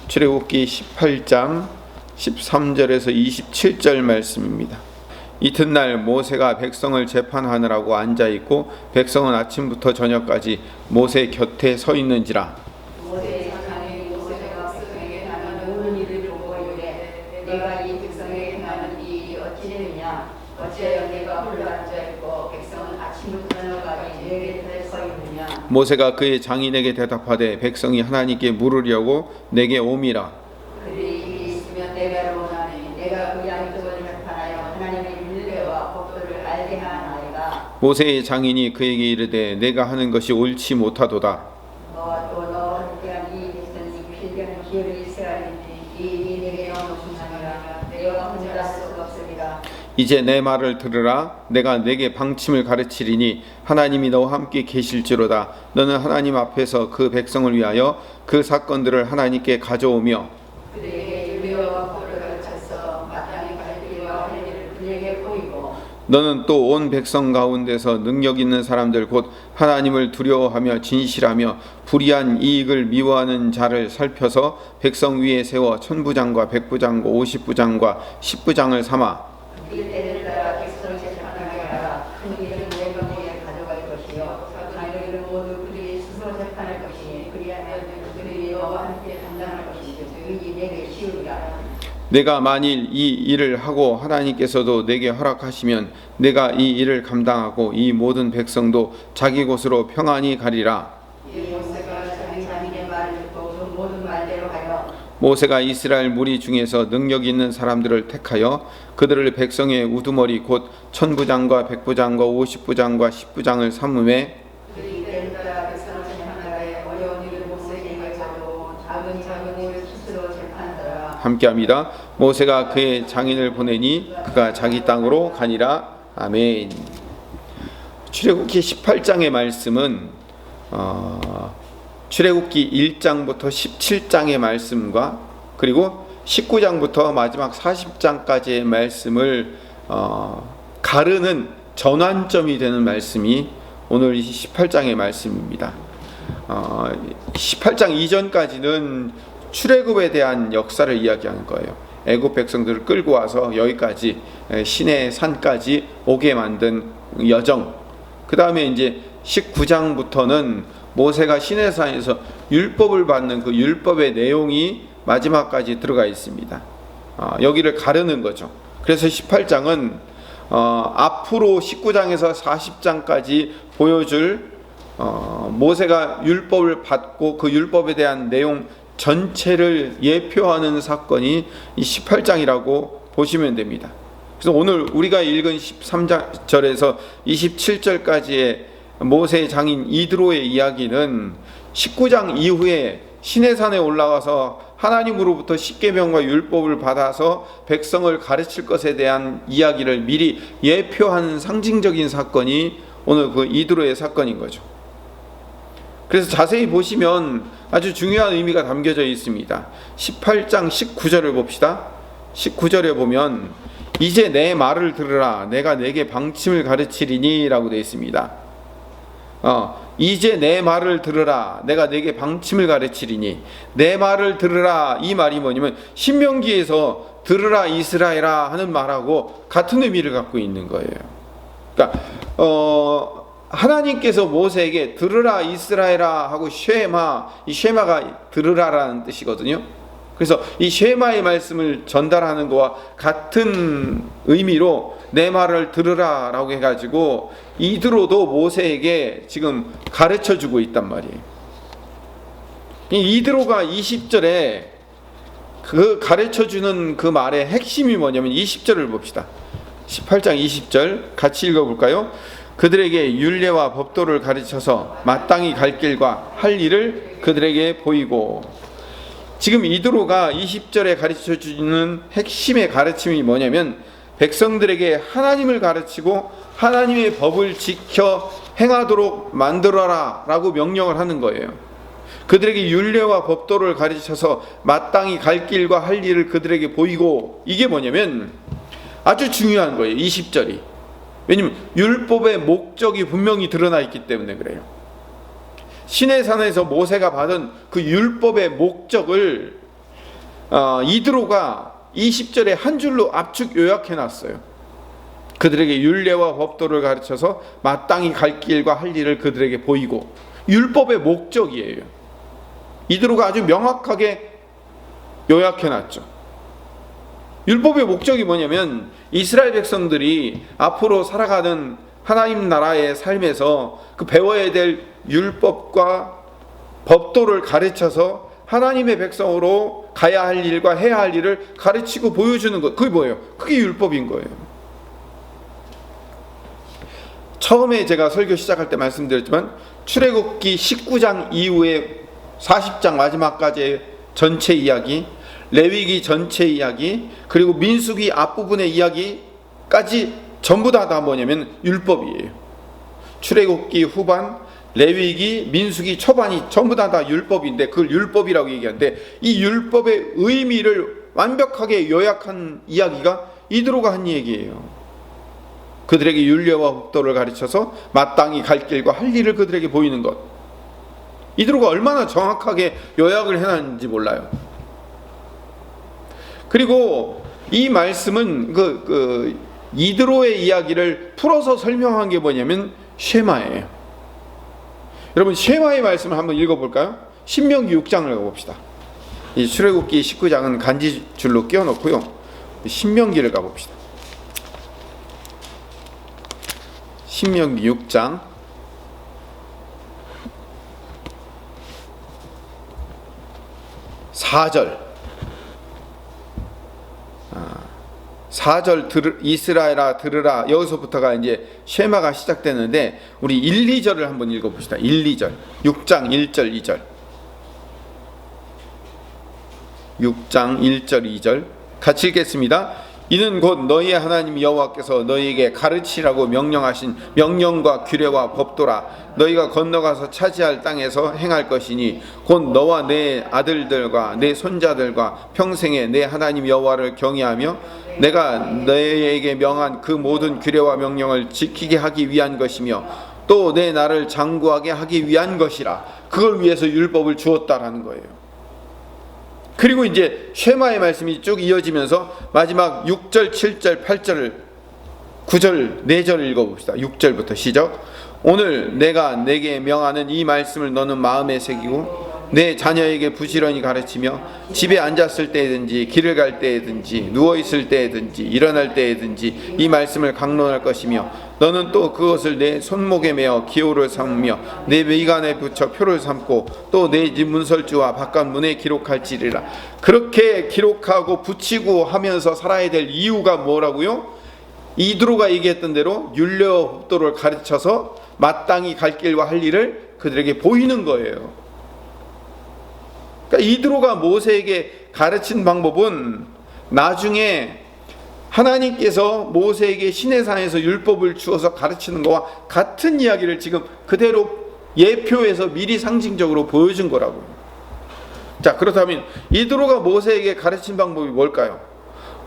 출애굽기 18장 13절에서 27절 말씀입니다. 이튿날 모세가 백성을 재판하느라고 앉아있고 백성은 아침부터 저녁까지 모세 곁에 서 있는지라. 모세의 하나님 모세가 백성에게 하는 모든 일을 보고 이르되 내가 이 백성에게 하는 이 일이 어찌 되느냐 어찌하여 내가 홀로 앉아있고 백성은 아침부터 저녁까지 내 곁에 서 있느냐. 모세가 그의 장인에게 대답하되 백성이 하나님께 물으려고 내게 오미라. 그들이 일이 있으면 내가 원하니 내가 그 양쪽을 재판하여 하나님의 율례와 법도를 알게 하나이다. 모세의 장인이 그에게 이르되 내가 하는 것이 옳지 못하도다. 너와 또 너와 함께한 이 백성이 필경한 기업이 이스라엘이니 이 일이 내게 너무 중상이라 내가 혼자 수 없으리라. 이제 내 말을 들으라. 내가 내게 방침을 가르치리니 하나님이 너와 함께 계실지로다. 너는 하나님 앞에서 그 백성을 위하여 그 사건들을 하나님께 가져오며 그들에게 율례와 법을 가르쳐서 마땅히 갈 길과 할 일을 그들에게 보이고 너는 또 온 백성 가운데서 능력 있는 사람들 곧 하나님을 두려워하며 진실하며 불의한 이익을 미워하는 자를 살펴서 백성 위에 세워 천부장과 백부장과 50부장과 10부장을 삼아 일 때를 따라 백성을 재판하게 하라. 큰 일은 내 명예에 가져갈 것이요 작은 일은 모두 그들이 스스로 재판할 것이니 그리하면 그들이 너와 함께 감당할 것이요 그 일이 내게 쉬우리라. 내가 만일 이 일을 하고 하나님께서도 내게 허락하시면 내가 이 일을 감당하고 이 모든 백성도 자기 곳으로 평안히 가리라. 이 모세가 자기 장인의 말을 듣고 그 모든 말대로 하여 모세가 이스라엘 무리 중에서 능력 있는 사람들을 택하여 그들을 백성의 우두머리 곧 천부장과 백부장과 50부장과 10부장을 삼음에 그들이 때를 따라 백성을 재판하되 어려운 일을 모세에게 가져오 작은 일을 스스로 재판하더라. 함께합니다. 모세가 그의 장인을 보내니 그가 자기 땅으로 가니라. 아멘. 출애굽기 18장의 말씀은 출애굽기 1장부터 17장의 말씀과 그리고 19장부터 마지막 40장까지의 말씀을 가르는 전환점이 되는 말씀이 오늘 18장의 말씀입니다. 18장 이전까지는 출애굽에 대한 역사를 이야기하는 거예요. 애굽 백성들을 끌고 와서 여기까지 시내 산까지 오게 만든 여정. 그 다음에 이제 19장부터는 모세가 시내산에서 율법을 받는 그 율법의 내용이 마지막까지 들어가 있습니다. 여기를 가르는 거죠. 그래서 18장은 앞으로 19장에서 40장까지 보여줄 모세가 율법을 받고 그 율법에 대한 내용 전체를 예표하는 사건이 이 18장이라고 보시면 됩니다. 그래서 오늘 우리가 읽은 13절에서 27절까지의 모세의 장인 이드로의 이야기는 19장 이후에 시내산에 올라가서 하나님으로부터 십계명과 율법을 받아서 백성을 가르칠 것에 대한 이야기를 미리 예표하는 상징적인 사건이 오늘 그 이드로의 사건인 거죠. 그래서 자세히 보시면 아주 중요한 의미가 담겨져 있습니다. 18장 19절을 봅시다. 19절에 보면 이제 내 말을 들으라 내가 내게 방침을 가르치리니 라고 되어 있습니다. 이제 내 말을 들으라 내가 내게 방침을 가르치리니 내 말을 들으라 이 말이 뭐냐면 신명기에서 들으라 이스라엘아 하는 말하고 같은 의미를 갖고 있는 거예요. 그러니까 하나님께서 모세에게 들으라 이스라엘아 하고 쉐마, 이 쉐마가 들으라라는 뜻이거든요. 그래서 이 쉐마의 말씀을 전달하는 것과 같은 의미로 내 말을 들으라 라고 해가지고 이드로도 모세에게 지금 가르쳐주고 있단 말이에요. 이 이드로가 20절에 그 가르쳐주는 그 말의 핵심이 뭐냐면 20절을 봅시다. 18장 20절 같이 읽어볼까요? 그들에게 율례와 법도를 가르쳐서 마땅히 갈 길과 할 일을 그들에게 보이고. 지금 이드로가 20절에 가르쳐주는 핵심의 가르침이 뭐냐면 백성들에게 하나님을 가르치고 하나님의 법을 지켜 행하도록 만들어라 라고 명령을 하는 거예요. 그들에게 율례와 법도를 가르쳐서 마땅히 갈 길과 할 일을 그들에게 보이고. 이게 뭐냐면 아주 중요한 거예요. 20절이. 왜냐면 율법의 목적이 분명히 드러나 있기 때문에 그래요. 시내산에서 모세가 받은 그 율법의 목적을 이드로가 20절에 한 줄로 압축 요약해 놨어요. 그들에게 율례와 법도를 가르쳐서 마땅히 갈 길과 할 일을 그들에게 보이고, 율법의 목적이에요. 이드로가 아주 명확하게 요약해 놨죠. 율법의 목적이 뭐냐면 이스라엘 백성들이 앞으로 살아가는 하나님 나라의 삶에서 그 배워야 될 율법과 법도를 가르쳐서 하나님의 백성으로 가야 할 일과 해야 할 일을 가르치고 보여주는 것. 그게 뭐예요? 그게 율법인 거예요. 처음에 제가 설교 시작할 때 말씀드렸지만 출애굽기 19장 이후에 40장 마지막까지의 전체 이야기, 레위기 전체 이야기, 그리고 민수기 앞부분의 이야기까지 전부 다 뭐냐면 율법이에요. 출애굽기 후반, 레위기, 민수기 초반이 전부 다 율법인데 그걸 율법이라고 얘기하는데, 이 율법의 의미를 완벽하게 요약한 이야기가 이드로가 한 얘기예요. 그들에게 율례와 법도를 가르쳐서 마땅히 갈 길과 할 일을 그들에게 보이는 것. 이드로가 얼마나 정확하게 요약을 해놨는지 몰라요. 그리고 이 말씀은 이드로의 이야기를 풀어서 설명한 게 뭐냐면 쉐마예요. 여러분, 쉐마의 말씀을 한번 읽어볼까요? 신명기 6장을 가봅시다. 이 출애굽기 19장은 간지줄로 끼워놓고요, 신명기를 가봅시다. 신명기 6장 4절 4절 이스라엘아 들으라. 여기서부터가 이제 쉐마가 시작되는데 우리 1, 2절을 한번 읽어봅시다. 1, 2절 6장 1절 2절 6장 1절 2절 같이 읽겠습니다. 이는 곧 너희의 하나님 여호와께서 너희에게 가르치라고 명령하신 명령과 규례와 법도라. 너희가 건너가서 차지할 땅에서 행할 것이니 곧 너와 내 아들들과 내 손자들과 평생에 내 하나님 여호와를 경외하며 내가 너희에게 명한 그 모든 규례와 명령을 지키게 하기 위한 것이며 또 내 나를 장구하게 하기 위한 것이라. 그걸 위해서 율법을 주었다라는 거예요. 그리고 이제 쉐마의 말씀이 쭉 이어지면서 마지막 6절, 7절, 8절, 9절, 4절을 읽어봅시다. 6절부터 시작. 오늘 내가 내게 명하는 이 말씀을 너는 마음에 새기고 내 자녀에게 부지런히 가르치며 집에 앉았을 때든지 길을 갈 때든지 누워있을 때든지 일어날 때든지 이 말씀을 강론할 것이며 너는 또 그것을 내 손목에 매어 기호를 삼으며 내 미간에 붙여 표를 삼고 또 내 집 문설주와 바깥 문에 기록할지리라. 그렇게 기록하고 붙이고 하면서 살아야 될 이유가 뭐라고요? 이드로가 얘기했던 대로 율례와 법도를 가르쳐서 마땅히 갈 길과 할 일을 그들에게 보이는 거예요. 그러니까 이드로가 모세에게 가르친 방법은 나중에 하나님께서 모세에게 시내산에서 율법을 주어서 가르치는 것과 같은 이야기를 지금 그대로 예표해서 미리 상징적으로 보여준 거라고요. 자, 그렇다면 이드로가 모세에게 가르친 방법이 뭘까요?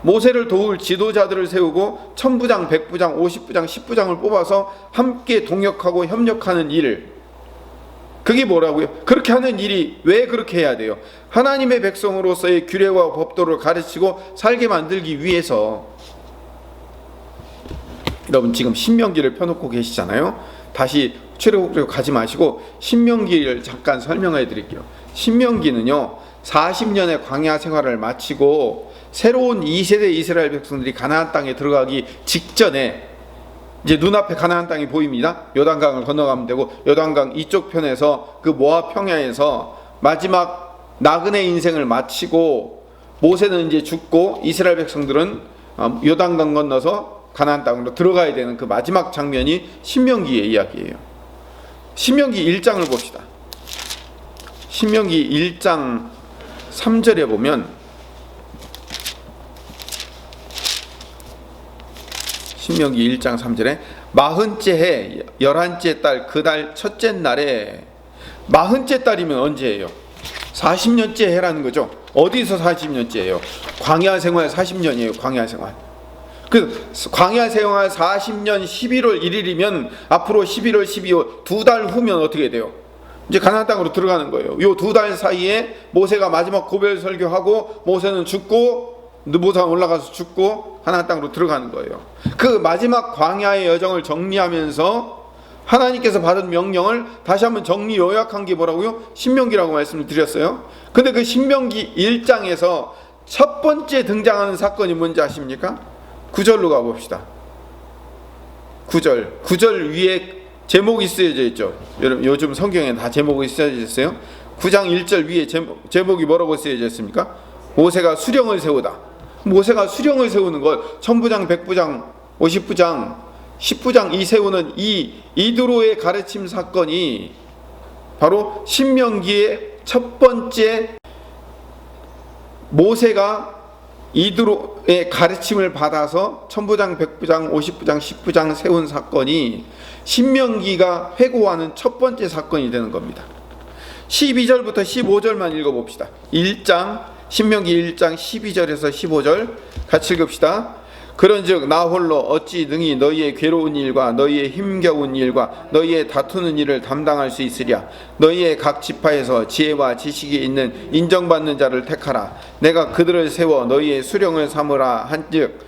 모세를 도울 지도자들을 세우고 1000부장, 100부장, 50부장, 10부장을 뽑아서 함께 동역하고 협력하는 일. 그게 뭐라고요? 그렇게 하는 일이 왜 그렇게 해야 돼요? 하나님의 백성으로서의 규례와 법도를 가르치고 살게 만들기 위해서. 여러분 지금 신명기를 펴놓고 계시잖아요. 다시 출애굽기로 가지 마시고 신명기를 잠깐 설명해 드릴게요. 신명기는요 40년의 광야 생활을 마치고 새로운 2세대 이스라엘 백성들이 가나안 땅에 들어가기 직전에 이제 눈앞에 가나안 땅이 보입니다. 요단강을 건너가면 되고 요단강 이쪽 편에서 그 모압 평야에서 마지막 나그네 인생을 마치고 모세는 이제 죽고 이스라엘 백성들은 요단강 건너서 가나안 땅으로 들어가야 되는 그 마지막 장면이 신명기의 이야기예요. 신명기 1장을 봅시다. 신명기 1장 3절에 보면 신명기 1장 3절에 40째 해 11째 달 그 달 첫째 날에 40째 달이면 언제예요? 40년째 해라는 거죠. 어디서 40년째예요? 광야 생활 40년이에요. 광야 생활. 그 광야 생활 40년 11월 1일이면 앞으로 11월 12월 2달 후면 어떻게 돼요? 이제 가나안 땅으로 들어가는 거예요. 요 2달 사이에 모세가 마지막 고별 설교하고 모세는 죽고 느보산 올라가서 죽고 가나안 땅으로 들어가는 거예요. 그 마지막 광야의 여정을 정리하면서 하나님께서 받은 명령을 다시 한번 정리 요약한 게 뭐라고요? 신명기라고 말씀을 드렸어요. 근데 그 신명기 1장에서 첫 번째 등장하는 사건이 뭔지 아십니까? 9절로 가봅시다. 9절 위에 제목이 쓰여져 있죠. 여러분 요즘 성경에 다 제목이 쓰여져 있어요. 9장 1절 위에 제목이 뭐라고 쓰여져 있습니까? 모세가 수령을 세우다. 모세가 수령을 세우는 것, 천부장, 백부장, 50부장, 10부장 이 세우는 이 이드로의 가르침 사건이 바로 신명기의 첫 번째 모세가 이드로의 가르침을 받아서 천부장, 백부장, 50부장, 10부장 세운 사건이 신명기가 회고하는 첫 번째 사건이 되는 겁니다. 12절부터 15절만 읽어봅시다. 1장 신명기 1장 12절에서 15절 같이 읽읍시다. 그런즉 나 홀로 어찌 능히 너희의 괴로운 일과 너희의 힘겨운 일과 너희의 다투는 일을 담당할 수 있으랴. 너희의 각 지파에서 지혜와 지식이 있는 인정받는 자를 택하라. 내가 그들을 세워 너희의 수령을 삼으라 한즉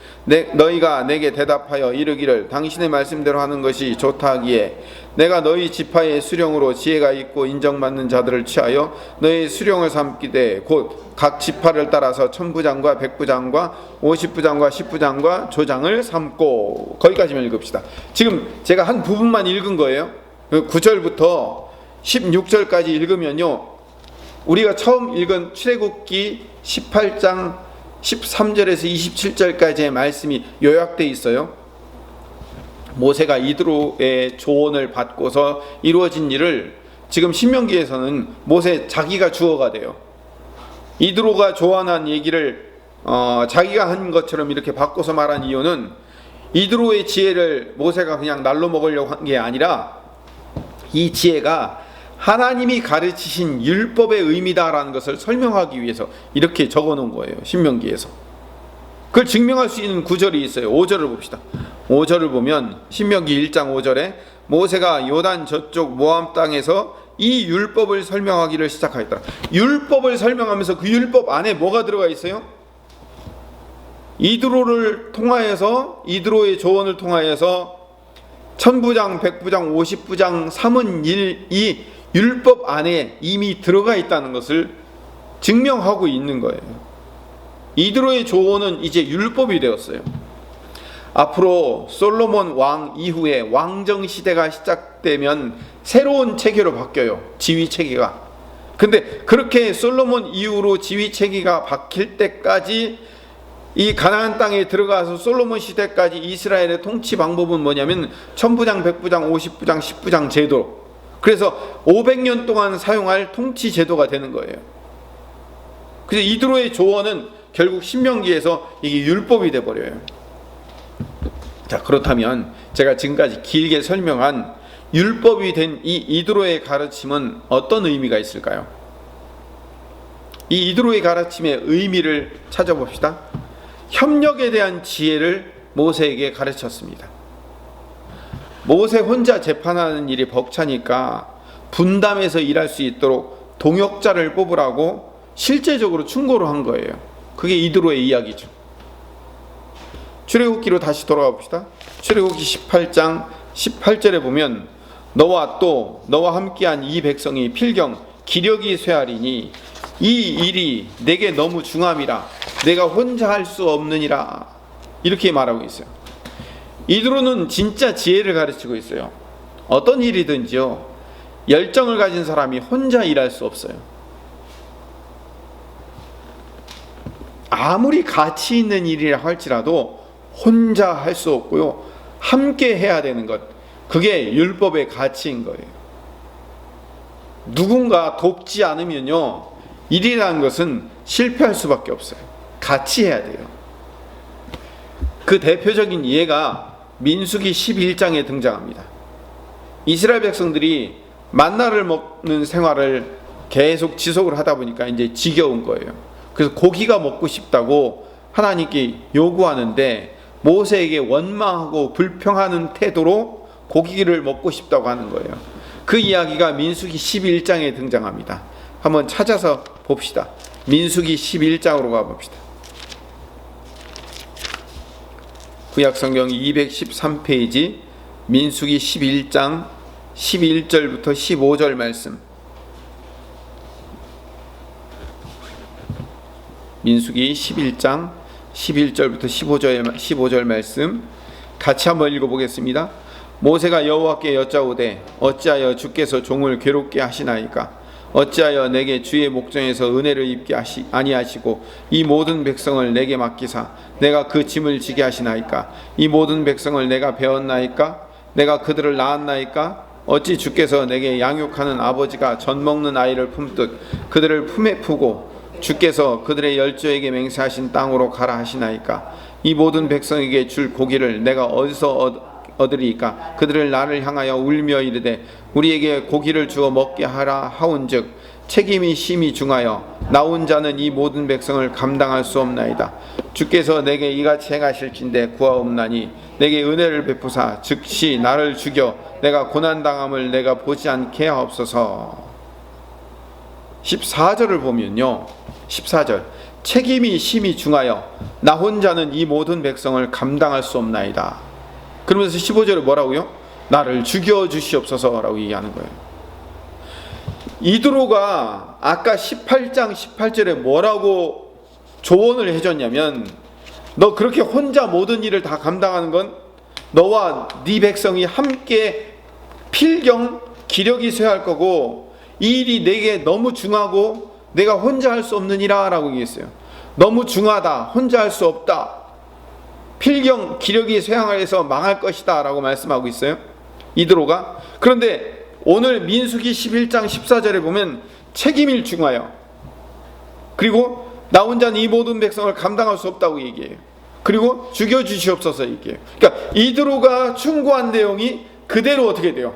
너희가 내게 대답하여 이르기를 당신의 말씀대로 하는 것이 좋다 하기에 내가 너희 지파의 수령으로 지혜가 있고 인정받는 자들을 취하여 너희 수령을 삼기되 곧 각 지파를 따라서 천부장과 백부장과 50부장과 10부장과 조장을 삼고. 거기까지만 읽읍시다. 지금 제가 한 부분만 읽은 거예요. 9절부터 16절까지 읽으면요, 우리가 처음 읽은 출애굽기 18장 13절에서 27절까지의 말씀이 요약되어 있어요. 모세가 이드로의 조언을 받고서 이루어진 일을 지금 신명기에서는 모세 자기가 주어가 돼요. 이드로가 조언한 얘기를 자기가 한 것처럼 이렇게 바꿔서 말한 이유는 이드로의 지혜를 모세가 그냥 날로 먹으려고 한 게 아니라 이 지혜가 하나님이 가르치신 율법의 의미다라는 것을 설명하기 위해서 이렇게 적어놓은 거예요. 신명기에서. 그걸 증명할 수 있는 구절이 있어요. 5절을 봅시다. 5절을 보면 신명기 1장 5절에 모세가 요단 저쪽 모함 땅에서 이 율법을 설명하기를 시작하였더라. 율법을 설명하면서 그 율법 안에 뭐가 들어가 있어요? 이드로를 통하여서, 이드로의 조언을 통하여서 천부장, 백부장, 50부장 삼은 일이 율법 안에 이미 들어가 있다는 것을 증명하고 있는 거예요. 이드로의 조언은 이제 율법이 되었어요. 앞으로 솔로몬 왕 이후에 왕정 시대가 시작되면 새로운 체계로 바뀌어요. 지위 체계가. 근데 그렇게 솔로몬 이후로 지위 체계가 바뀔 때까지 이 가나안 땅에 들어가서 솔로몬 시대까지 이스라엘의 통치 방법은 뭐냐면 천부장, 백부장, 50부장, 10부장 제도. 그래서 500년 동안 사용할 통치 제도가 되는 거예요. 그래서 이드로의 조언은 결국 신명기에서 이게 율법이 돼 버려요. 자, 그렇다면 제가 지금까지 길게 설명한 율법이 된 이 이드로의 가르침은 어떤 의미가 있을까요? 이 이드로의 가르침의 의미를 찾아봅시다. 협력에 대한 지혜를 모세에게 가르쳤습니다. 모세 혼자 재판하는 일이 벅차니까 분담해서 일할 수 있도록 동역자를 뽑으라고 실제적으로 충고를 한 거예요. 그게 이드로의 이야기죠. 출애굽기로 다시 돌아가 봅시다. 출애굽기 18장 18절에 보면 너와 또 너와 함께한 이 백성이 필경 기력이 쇠하리니 이 일이 내게 너무 중함이라 내가 혼자 할 수 없느니라 이렇게 말하고 있어요. 이드로는 진짜 지혜를 가르치고 있어요. 어떤 일이든지요, 열정을 가진 사람이 혼자 일할 수 없어요. 아무리 가치 있는 일이라 할지라도 혼자 할 수 없고요, 함께 해야 되는 것, 그게 율법의 가치인 거예요. 누군가 돕지 않으면요, 일이라는 것은 실패할 수밖에 없어요. 같이 해야 돼요. 그 대표적인 예가 민수기 11장에 등장합니다. 이스라엘 백성들이 만나를 먹는 생활을 계속 지속을 하다 보니까 이제 지겨운 거예요. 그래서 고기가 먹고 싶다고 하나님께 요구하는데 모세에게 원망하고 불평하는 태도로 고기를 먹고 싶다고 하는 거예요. 그 이야기가 민수기 11장에 등장합니다. 한번 찾아서 봅시다. 민수기 11장으로 가봅시다. 구약성경 213페이지 민수기 11장 11절부터 15절 말씀. 민수기 11장 11절부터 15절 말씀 같이 한번 읽어보겠습니다. 모세가 여호와께 여짜오되 어찌하여 주께서 종을 괴롭게 하시나이까? 어찌하여 내게 주의 목전에서 은혜를 입게 아니하시고 이 모든 백성을 내게 맡기사 내가 그 짐을 지게 하시나이까? 이 모든 백성을 내가 배웠나이까? 내가 그들을 낳았나이까? 어찌 주께서 내게 양육하는 아버지가 젖 먹는 아이를 품듯 그들을 품에 푸고 주께서 그들의 열조에게 맹세하신 땅으로 가라 하시나이까? 이 모든 백성에게 줄 고기를 내가 어디서 얻으리이까? 그들을 나를 향하여 울며 이르되 우리에게 고기를 주어 먹게 하라 하온즉 책임이 심히 중하여 나 혼자는 이 모든 백성을 감당할 수 없나이다. 주께서 내게 이같이 행하실진대 구하옵나니 내게 은혜를 베푸사 즉시 나를 죽여 내가 고난당함을 내가 보지 않게 하옵소서. 14절을 보면요, 14절 책임이 심히 중하여 나 혼자는 이 모든 백성을 감당할 수 없나이다. 그러면서 15절에 뭐라고요? 나를 죽여 주시옵소서라고 얘기하는 거예요. 이드로가 아까 18장 18절에 뭐라고 조언을 해줬냐면, 너 그렇게 혼자 모든 일을 다 감당하는 건 너와 네 백성이 함께 필경 기력이 쇠할 거고 이 일이 내게 너무 중하고 내가 혼자 할 수 없는 일이라 라고 얘기했어요. 너무 중하다, 혼자 할 수 없다, 필경 기력이 쇠항해서 망할 것이다 라고 말씀하고 있어요, 이드로가. 그런데 오늘 민수기 11장 14절에 보면 책임일 중하여, 그리고 나 혼자는 이 모든 백성을 감당할 수 없다고 얘기해요. 그리고 죽여주시옵소서 얘기해요. 그러니까 이드로가 충고한 내용이 그대로 어떻게 돼요?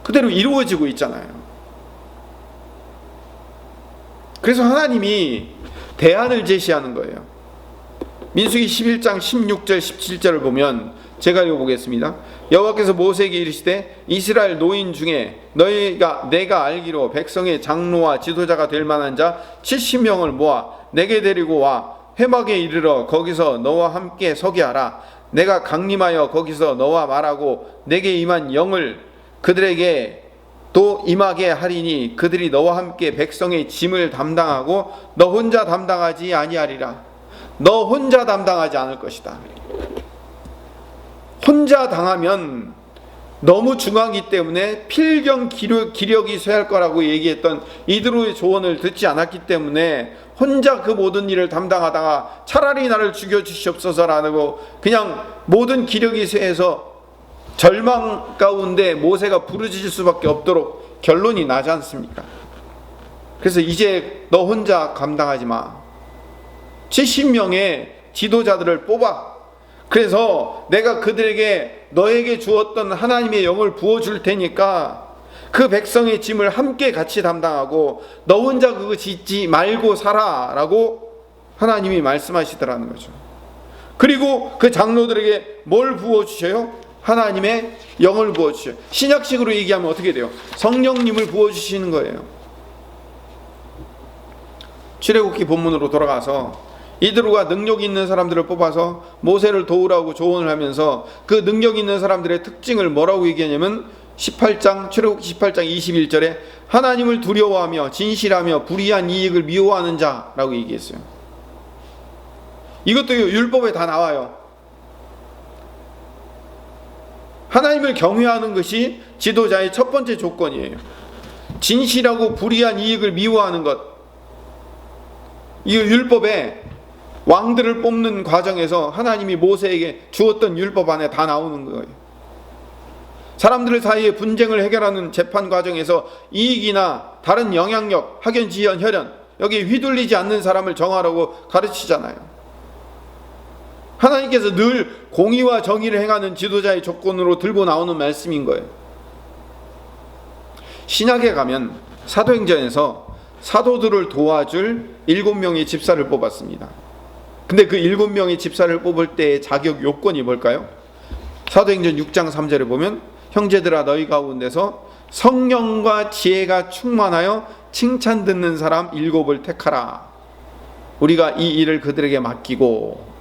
그대로 이루어지고 있잖아요. 그래서 하나님이 대안을 제시하는 거예요. 민수기 11장 16절 17절을 보면 제가 읽어보겠습니다. 여호와께서 모세에게 이르시되 이스라엘 노인 중에 내가 알기로 백성의 장로와 지도자가 될 만한 자 70명을 모아 내게 데리고 와 회막에 이르러 거기서 너와 함께 서게 하라. 내가 강림하여 거기서 너와 말하고 내게 임한 영을 그들에게 또 임하게 하리니 그들이 너와 함께 백성의 짐을 담당하고 너 혼자 담당하지 아니하리라. 너 혼자 담당하지 않을 것이다. 혼자 당하면 너무 중하기 때문에 필경 기력이 쇠할 거라고 얘기했던 이드로의 조언을 듣지 않았기 때문에 혼자 그 모든 일을 담당하다가 차라리 나를 죽여주시옵소서라고 그냥 모든 기력이 쇠해서 절망 가운데 모세가 부르짖을 수밖에 없도록 결론이 나지 않습니까? 그래서 이제 너 혼자 감당하지 마. 70명의 지도자들을 뽑아. 그래서 내가 그들에게 너에게 주었던 하나님의 영을 부어줄 테니까 그 백성의 짐을 함께 같이 담당하고 너 혼자 그거 짓지 말고 살아 라고 하나님이 말씀하시더라는 거죠. 그리고 그 장로들에게 뭘 부어주셔요? 하나님의 영을 부어주셔요. 신약식으로 얘기하면 어떻게 돼요? 성령님을 부어주시는 거예요. 출애굽기 본문으로 돌아가서 이드로가 능력 있는 사람들을 뽑아서 모세를 도우라고 조언을 하면서 그 능력 있는 사람들의 특징을 뭐라고 얘기하냐면 출애굽기 18장 21절에 하나님을 두려워하며 진실하며 불의한 이익을 미워하는 자라고 얘기했어요. 이것도 율법에 다 나와요. 하나님을 경외하는 것이 지도자의 첫 번째 조건이에요. 진실하고 불의한 이익을 미워하는 것. 이 율법에 왕들을 뽑는 과정에서 하나님이 모세에게 주었던 율법 안에 다 나오는 거예요. 사람들 사이에 분쟁을 해결하는 재판 과정에서 이익이나 다른 영향력, 학연, 지연, 혈연 여기에 휘둘리지 않는 사람을 정하라고 가르치잖아요. 하나님께서 늘 공의와 정의를 행하는 지도자의 조건으로 들고 나오는 말씀인 거예요. 신약에 가면 사도행전에서 사도들을 도와줄 7명의 집사를 뽑았습니다. 근데 그 7명의 집사를 뽑을 때의 자격 요건이 뭘까요? 사도행전 6장 3절에 보면 형제들아 너희 가운데서 성령과 지혜가 충만하여 칭찬 듣는 사람 7을 택하라. 우리가 이 일을 그들에게 맡기고.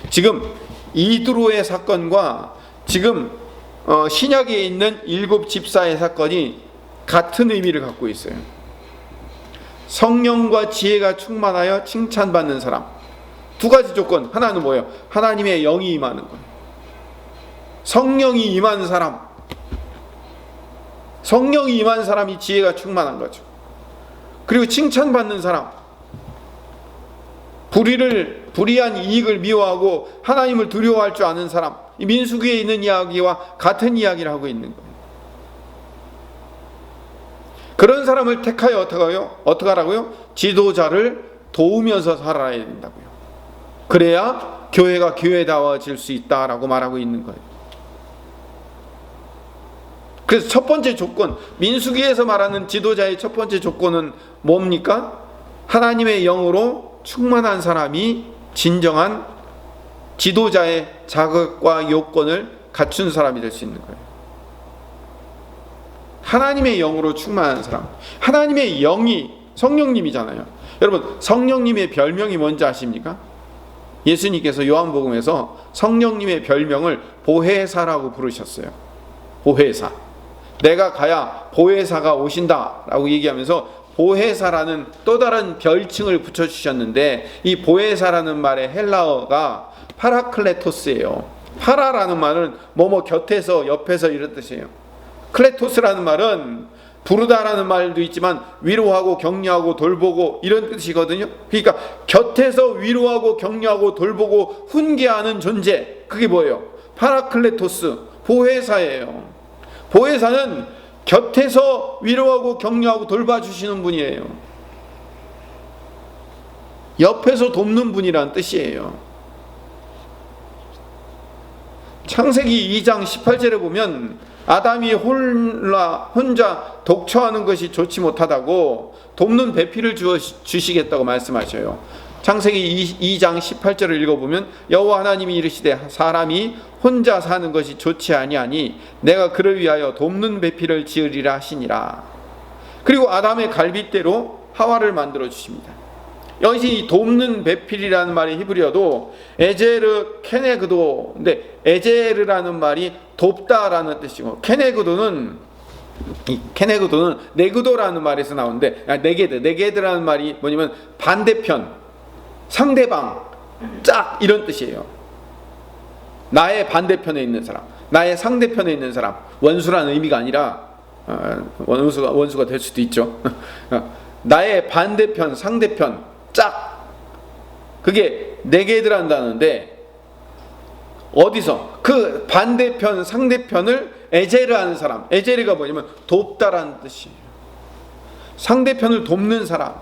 지금 이드로의 사건과 지금 신약에 있는 7 집사의 사건이 같은 의미를 갖고 있어요. 성령과 지혜가 충만하여 칭찬받는 사람. 두 가지 조건. 하나는 뭐예요? 하나님의 영이 임하는 거예요. 성령이 임한 사람. 성령이 임한 사람이 지혜가 충만한 거죠. 그리고 칭찬받는 사람. 불의한 이익을 미워하고 하나님을 두려워할 줄 아는 사람. 이 민수기에 있는 이야기와 같은 이야기를 하고 있는 거예요. 그런 사람을 택하여 어떻게 하라고요? 지도자를 도우면서 살아야 된다고요. 그래야 교회가 교회다워질 수 있다라고 말하고 있는 거예요. 그래서 첫 번째 조건, 민수기에서 말하는 지도자의 첫 번째 조건은 뭡니까? 하나님의 영으로 충만한 사람이 진정한 지도자의 자격과 요건을 갖춘 사람이 될 수 있는 거예요. 하나님의 영으로 충만한 사람. 하나님의 영이 성령님이잖아요. 여러분, 성령님의 별명이 뭔지 아십니까? 예수님께서 요한복음에서 성령님의 별명을 보혜사라고 부르셨어요. 보혜사. 내가 가야 보혜사가 오신다라고 얘기하면서 보혜사라는 또 다른 별칭을 붙여주셨는데, 이 보혜사라는 말의 헬라어가 파라클레토스예요. 파라라는 말은 뭐뭐 곁에서, 옆에서 이런 뜻이에요. 클레토스라는 말은 부르다라는 말도 있지만 위로하고 격려하고 돌보고 이런 뜻이거든요. 그러니까 곁에서 위로하고 격려하고 돌보고 훈계하는 존재, 그게 뭐예요? 파라클레토스, 보혜사예요. 보혜사는 곁에서 위로하고 격려하고 돌봐주시는 분이에요. 옆에서 돕는 분이란 뜻이에요. 창세기 2장 18절에 보면 아담이 혼자 독처하는 것이 좋지 못하다고 돕는 배필을 주시겠다고 말씀하셔요. 창세기 2장 18절을 읽어보면 여호와 하나님이 이르시되 사람이 혼자 사는 것이 좋지 아니하니 내가 그를 위하여 돕는 배필을 지으리라 하시니라. 그리고 아담의 갈빗대로 하와를 만들어 주십니다. 여기서 이 돕는 배필이라는 말이 히브리어도 에제르 케네그도, 근데 에제르라는 말이 돕다라는 뜻이고, 케네그도는 네그도라는 말에서 나오는데, 네게드라는 말이 뭐냐면 반대편, 상대방, 짝 이런 뜻이에요. 나의 반대편에 있는 사람, 나의 상대편에 있는 사람. 원수라는 의미가 아니라 원수가 될 수도 있죠. 나의 반대편, 상대편, 짝. 그게 네게드란다는데, 어디서 그 반대편, 상대편을 에제르하는 사람. 에제르가 뭐냐면 돕다라는 뜻이에요. 상대편을 돕는 사람.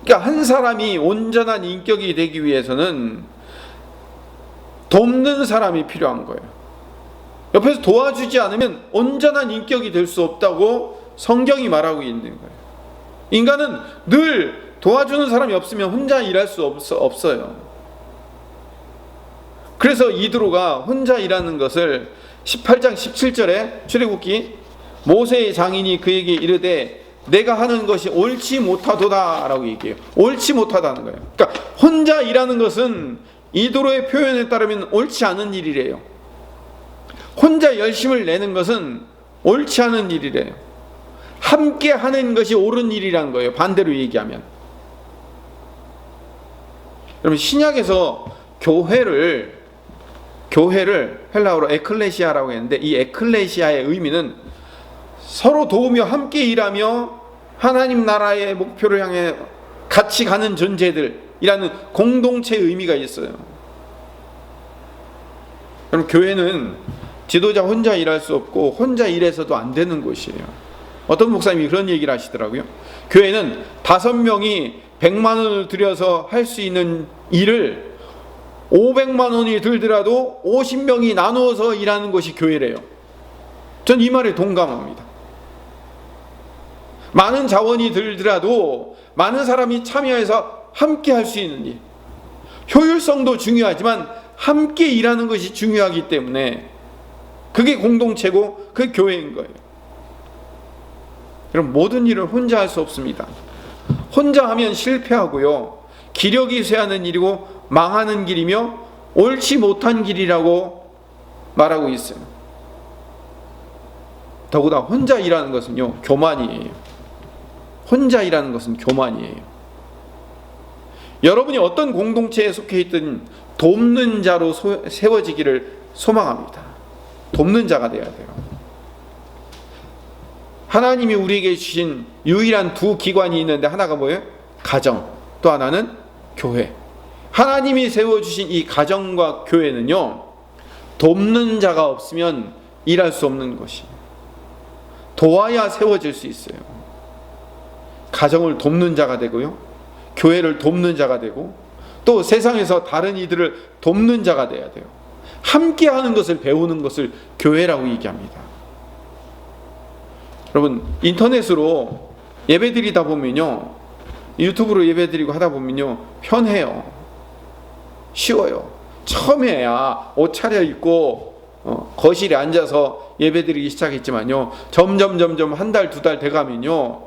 그러니까 한 사람이 온전한 인격이 되기 위해서는 돕는 사람이 필요한 거예요. 옆에서 도와주지 않으면 온전한 인격이 될 수 없다고 성경이 말하고 있는 거예요. 인간은 늘 도와주는 사람이 없으면 혼자 일할 수 없어요. 그래서 이드로가 혼자 일하는 것을 18장 17절에 출애굽기 모세의 장인이 그에게 이르되 내가 하는 것이 옳지 못하도다 라고 얘기해요. 옳지 못하다는 거예요. 그러니까 혼자 일하는 것은 이드로의 표현에 따르면 옳지 않은 일이래요. 혼자 열심을 내는 것은 옳지 않은 일이래요. 함께 하는 것이 옳은 일이라는 거예요. 반대로 얘기하면. 여러분, 신약에서 교회를 헬라어로 에클레시아라고 했는데, 이 에클레시아의 의미는 서로 도우며 함께 일하며 하나님 나라의 목표를 향해 같이 가는 존재들이라는 공동체의 의미가 있어요. 여러분, 교회는 지도자 혼자 일할 수 없고 혼자 일해서도 안 되는 곳이에요. 어떤 목사님이 그런 얘기를 하시더라고요. 교회는 5명이 100만 원을 들여서 할 수 있는 일을 500만 원이 들더라도 50명이 나누어서 일하는 것이 교회래요. 전 이 말에 동감합니다. 많은 자원이 들더라도 많은 사람이 참여해서 함께 할 수 있는 일, 효율성도 중요하지만 함께 일하는 것이 중요하기 때문에 그게 공동체고 그게 교회인 거예요. 여러분, 모든 일을 혼자 할 수 없습니다. 혼자 하면 실패하고요, 기력이 쇠하는 일이고 망하는 길이며 옳지 못한 길이라고 말하고 있어요. 더구나 혼자 일하는 것은요, 교만이에요. 혼자 일하는 것은 교만이에요. 여러분이 어떤 공동체에 속해 있든 돕는 자로 세워지기를 소망합니다. 돕는 자가 되어야 돼요. 하나님이 우리에게 주신 유일한 두 기관이 있는데, 하나가 뭐예요? 가정, 또 하나는 교회. 하나님이 세워주신 이 가정과 교회는요, 돕는 자가 없으면 일할 수 없는 것이에요. 도와야 세워질 수 있어요. 가정을 돕는 자가 되고요, 교회를 돕는 자가 되고, 또 세상에서 다른 이들을 돕는 자가 돼야 돼요. 함께 하는 것을 배우는 것을 교회라고 얘기합니다. 여러분, 인터넷으로 예배드리다 보면요, 유튜브로 예배드리고 하다 보면요, 편해요. 쉬워요. 처음에야 옷 차려입고 거실에 앉아서 예배드리기 시작했지만요, 점점 한 달, 두 달 돼가면요,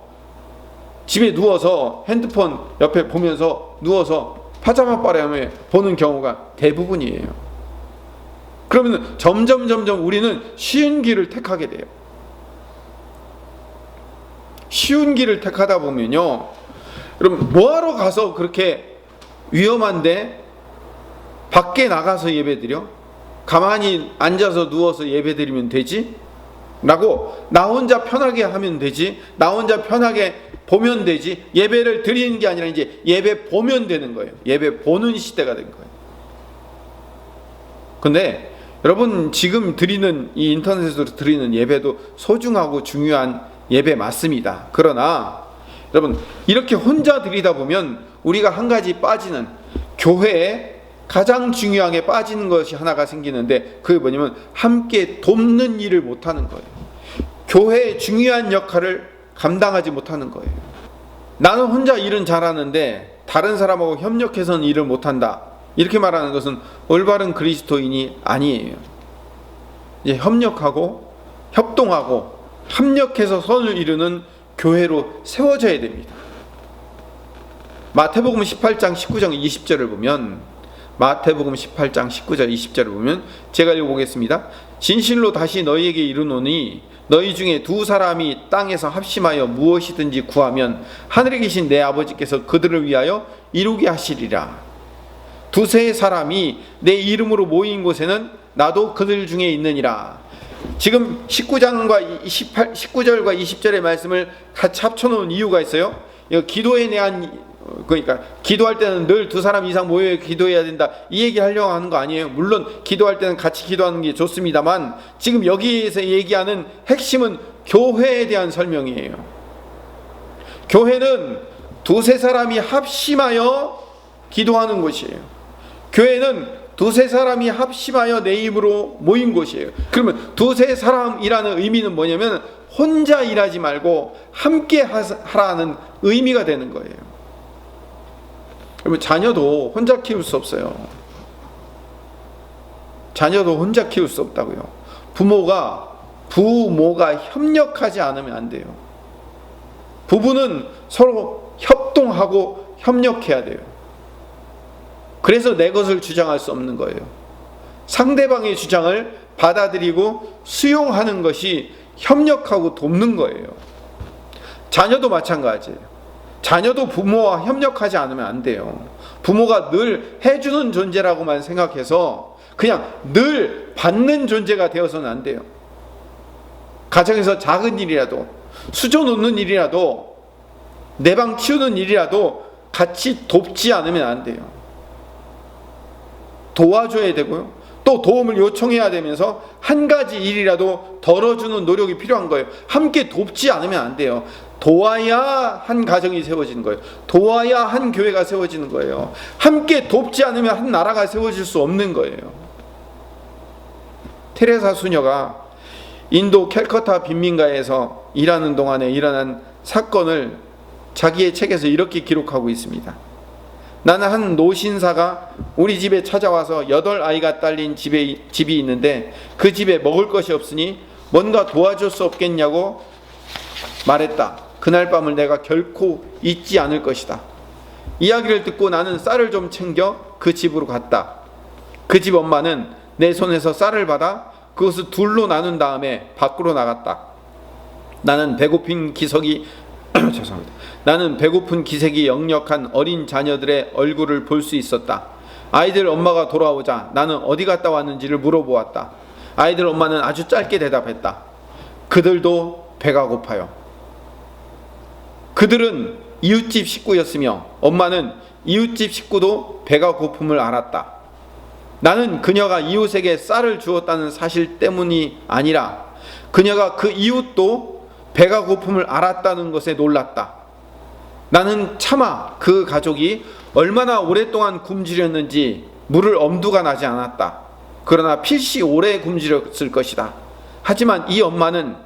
집에 누워서 핸드폰 옆에 보면서 누워서 파자마 빨아하며 보는 경우가 대부분이에요. 그러면 점점 우리는 쉬운 길을 택하게 돼요. 쉬운 길을 택하다 보면요, 여러분, 뭐하러 가서 그렇게 위험한데 밖에 나가서 예배드려? 가만히 앉아서 누워서 예배드리면 되지? 라고 나 혼자 편하게 하면 되지? 나 혼자 편하게 보면 되지? 예배를 드리는 게 아니라 이제 예배 보면 되는 거예요. 예배 보는 시대가 된 거예요. 근데 여러분, 지금 드리는 이 인터넷으로 드리는 예배도 소중하고 중요한 예배 맞습니다. 그러나 여러분, 이렇게 혼자 드리다 보면 우리가 한 가지 빠지는, 교회에 가장 중요하게 빠지는 것이 하나가 생기는데, 그게 뭐냐면 함께 돕는 일을 못하는 거예요. 교회의 중요한 역할을 감당하지 못하는 거예요. 나는 혼자 일은 잘하는데 다른 사람하고 협력해서는 일을 못한다, 이렇게 말하는 것은 올바른 그리스도인이 아니에요. 이제 협력하고 협동하고 합력해서 선을 이루는 교회로 세워져야 됩니다. 마태복음 18장 19장 20절을 보면, 마태복음 18장 19절 20절을 보면 제가 읽어보겠습니다. 진실로 다시 너희에게 이르노니 너희 중에 두 사람이 땅에서 합심하여 무엇이든지 구하면 하늘에 계신 내 아버지께서 그들을 위하여 이루게 하시리라. 두세 사람이 내 이름으로 모인 곳에는 나도 그들 중에 있느니라. 지금 19절과 20절의 말씀을 같이 합쳐놓은 이유가 있어요. 기도에 대한, 그러니까 기도할 때는 늘 두 사람 이상 모여 기도해야 된다, 이 얘기 하려고 하는 거 아니에요. 물론 기도할 때는 같이 기도하는 게 좋습니다만, 지금 여기에서 얘기하는 핵심은 교회에 대한 설명이에요. 교회는 두세 사람이 합심하여 기도하는 곳이에요. 교회는 두세 사람이 합심하여 내 입으로 모인 곳이에요. 그러면 두세 사람이라는 의미는 뭐냐면 혼자 일하지 말고 함께 하라는 의미가 되는 거예요. 여러분, 자녀도 혼자 키울 수 없어요. 자녀도 혼자 키울 수 없다고요. 부모가 협력하지 않으면 안 돼요. 부부는 서로 협동하고 협력해야 돼요. 그래서 내 것을 주장할 수 없는 거예요. 상대방의 주장을 받아들이고 수용하는 것이 협력하고 돕는 거예요. 자녀도 마찬가지예요. 자녀도 부모와 협력하지 않으면 안 돼요. 부모가 늘 해주는 존재라고만 생각해서 그냥 늘 받는 존재가 되어서는 안 돼요. 가정에서 작은 일이라도, 수저 놓는 일이라도, 내 방 치우는 일이라도 같이 돕지 않으면 안 돼요. 도와줘야 되고요, 또 도움을 요청해야 되면서 한 가지 일이라도 덜어주는 노력이 필요한 거예요. 함께 돕지 않으면 안 돼요. 도와야 한 가정이 세워지는 거예요. 도와야 한 교회가 세워지는 거예요. 함께 돕지 않으면 한 나라가 세워질 수 없는 거예요. 테레사 수녀가 인도 캘커타 빈민가에서 일하는 동안에 일어난 사건을 자기의 책에서 이렇게 기록하고 있습니다. 나는 한 노신사가 우리 집에 찾아와서 8아이가 딸린 집이 있는데 그 집에 먹을 것이 없으니 뭔가 도와줄 수 없겠냐고 말했다. 그날 밤을 내가 결코 잊지 않을 것이다. 이야기를 듣고 나는 쌀을 좀 챙겨 그 집으로 갔다. 그 집 엄마는 내 손에서 쌀을 받아 그것을 둘로 나눈 다음에 밖으로 나갔다. 나는 배고픈 기색이 역력한 어린 자녀들의 얼굴을 볼 수 있었다. 아이들 엄마가 돌아오자 나는 어디 갔다 왔는지를 물어보았다. 아이들 엄마는 아주 짧게 대답했다. 그들도 배가 고파요. 그들은 이웃집 식구였으며 엄마는 이웃집 식구도 배가 고픔을 알았다. 나는 그녀가 이웃에게 쌀을 주었다는 사실 때문이 아니라 그녀가 그 이웃도 배가 고픔을 알았다는 것에 놀랐다. 나는 차마 그 가족이 얼마나 오랫동안 굶주렸는지 물을 엄두가 나지 않았다. 그러나 필시 오래 굶주렸을 것이다. 하지만 이 엄마는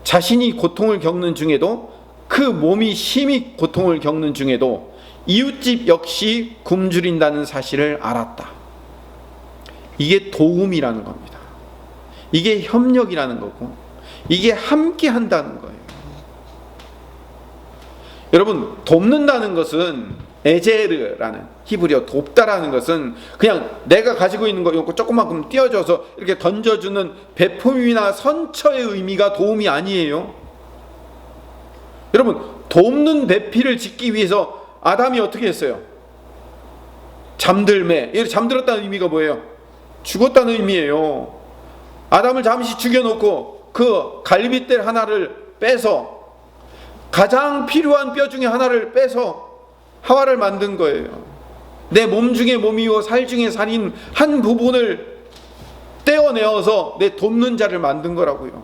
자신이 고통을 겪는 중에도 그 몸이 심히 고통을 겪는 중에도 이웃집 역시 굶주린다는 사실을 알았다. 이게 도움이라는 겁니다. 이게 협력이라는 거고 이게 함께 한다는 거예요. 여러분, 돕는다는 것은 에제르라는 히브리어 돕다라는 것은 그냥 내가 가지고 있는 거 이거 조금만큼 띄워줘서 이렇게 던져주는 배품이나 선처의 의미가 도움이 아니에요. 여러분, 돕는 배필을 짓기 위해서 아담이 어떻게 했어요? 잠들매. 잠들었다는 의미가 뭐예요? 죽었다는 의미예요. 아담을 잠시 죽여놓고 그 갈빗대 하나를 빼서 가장 필요한 뼈 중에 하나를 빼서 하와를 만든 거예요. 내 몸 중에 몸이요 살 중에 살인 한 부분을 떼어내어서 내 돕는 자를 만든 거라고요.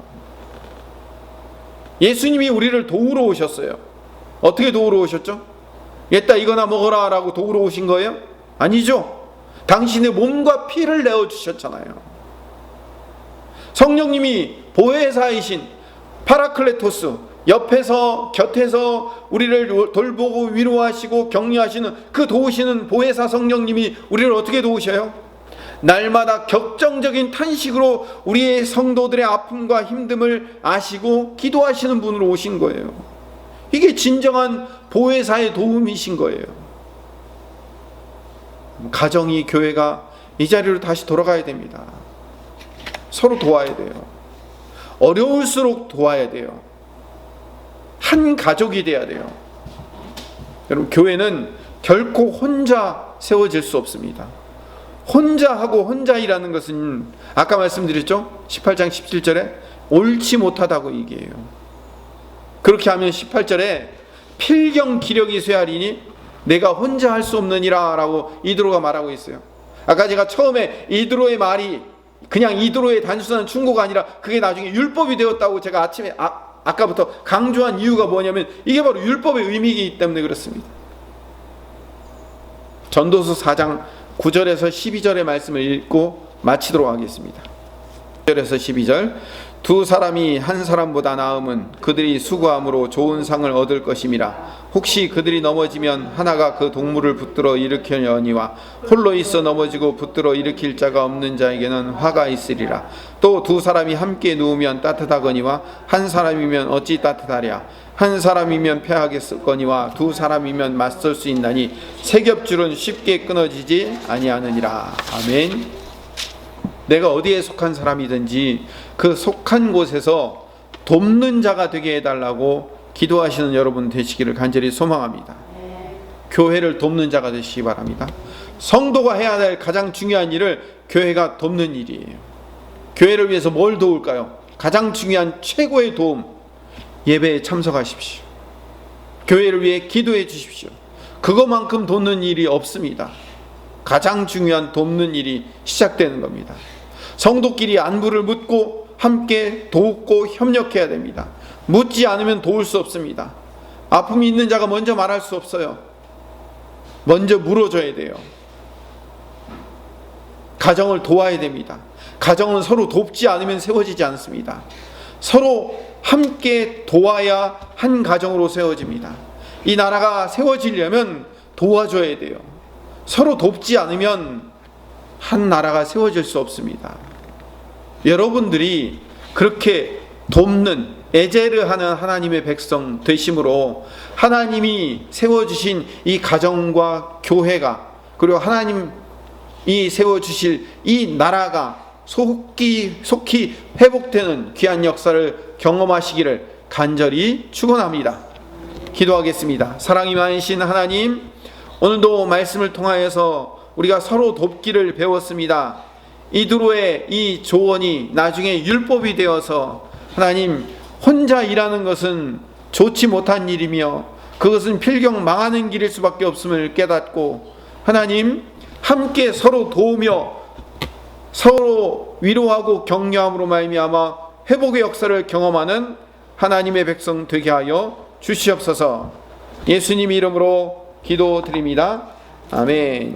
예수님이 우리를 도우러 오셨어요. 어떻게 도우러 오셨죠? 얘따 이거나 먹어라 라고 도우러 오신 거예요? 아니죠. 당신의 몸과 피를 내어주셨잖아요. 성령님이 보혜사이신 파라클레토스, 옆에서 곁에서 우리를 돌보고 위로하시고 격려하시는 그 도우시는 보혜사 성령님이 우리를 어떻게 도우셔요? 날마다 격정적인 탄식으로 우리의 성도들의 아픔과 힘듦을 아시고 기도하시는 분으로 오신 거예요. 이게 진정한 보혜사의 도움이신 거예요. 가정이, 교회가 이 자리로 다시 돌아가야 됩니다. 서로 도와야 돼요. 어려울수록 도와야 돼요. 한 가족이 돼야 돼요. 여러분, 교회는 결코 혼자 세워질 수 없습니다. 혼자 하고 혼자 일하는 것은 아까 말씀드렸죠? 18장 17절에 옳지 못하다고 얘기해요. 그렇게 하면 18절에 필경 기력이 쇠하리니 내가 혼자 할 수 없느니라 라고 이드로가 말하고 있어요. 아까 제가 처음에 이드로의 말이 그냥 이드로의 단순한 충고가 아니라 그게 나중에 율법이 되었다고 제가 아까부터 강조한 이유가 뭐냐면 이게 바로 율법의 의미이기 때문에 그렇습니다. 전도서 4장 9절에서 12절의 말씀을 읽고 마치도록 하겠습니다. 9절에서 12절 두 사람이 한 사람보다 나음은 그들이 수고함으로 좋은 상을 얻을 것임이라. 혹시 그들이 넘어지면 하나가 그 동물을 붙들어 일으키려니와 홀로 있어 넘어지고 붙들어 일으킬 자가 없는 자에게는 화가 있으리라. 또 두 사람이 함께 누우면 따뜻하거니와 한 사람이면 어찌 따뜻하랴. 한 사람이면 패하겠거니와 두 사람이면 맞설 수 있나니 세 겹줄은 쉽게 끊어지지 아니하느니라. 아멘. 내가 어디에 속한 사람이든지 그 속한 곳에서 돕는 자가 되게 해달라고 기도하시는 여러분 되시기를 간절히 소망합니다. 교회를 돕는 자가 되시기 바랍니다. 성도가 해야 될 가장 중요한 일을 교회가 돕는 일이에요. 교회를 위해서 뭘 도울까요? 가장 중요한 최고의 도움, 예배에 참석하십시오. 교회를 위해 기도해 주십시오. 그것만큼 돕는 일이 없습니다. 가장 중요한 돕는 일이 시작되는 겁니다. 성도끼리 안부를 묻고 함께 돕고 협력해야 됩니다. 묻지 않으면 도울 수 없습니다. 아픔이 있는 자가 먼저 말할 수 없어요. 먼저 물어줘야 돼요. 가정을 도와야 됩니다. 가정은 서로 돕지 않으면 세워지지 않습니다. 서로 함께 도와야 한 가정으로 세워집니다. 이 나라가 세워지려면 도와줘야 돼요. 서로 돕지 않으면 한 나라가 세워질 수 없습니다. 여러분들이 그렇게 돕는, 에제르하는 하나님의 백성 되심으로 하나님이 세워주신 이 가정과 교회가, 그리고 하나님이 세워주실 이 나라가 속히 회복되는 귀한 역사를 경험하시기를 간절히 축원합니다. 기도하겠습니다. 사랑이 많으신 하나님, 오늘도 말씀을 통하여서 우리가 서로 돕기를 배웠습니다. 이두로의 이 조언이 나중에 율법이 되어서 하나님, 혼자 일하는 것은 좋지 못한 일이며 그것은 필경 망하는 길일 수밖에 없음을 깨닫고, 하나님, 함께 서로 도우며 서로 위로하고 격려함으로 말미암아 회복의 역사를 경험하는 하나님의 백성 되게 하여 주시옵소서. 예수님 이름으로 기도드립니다. 아멘.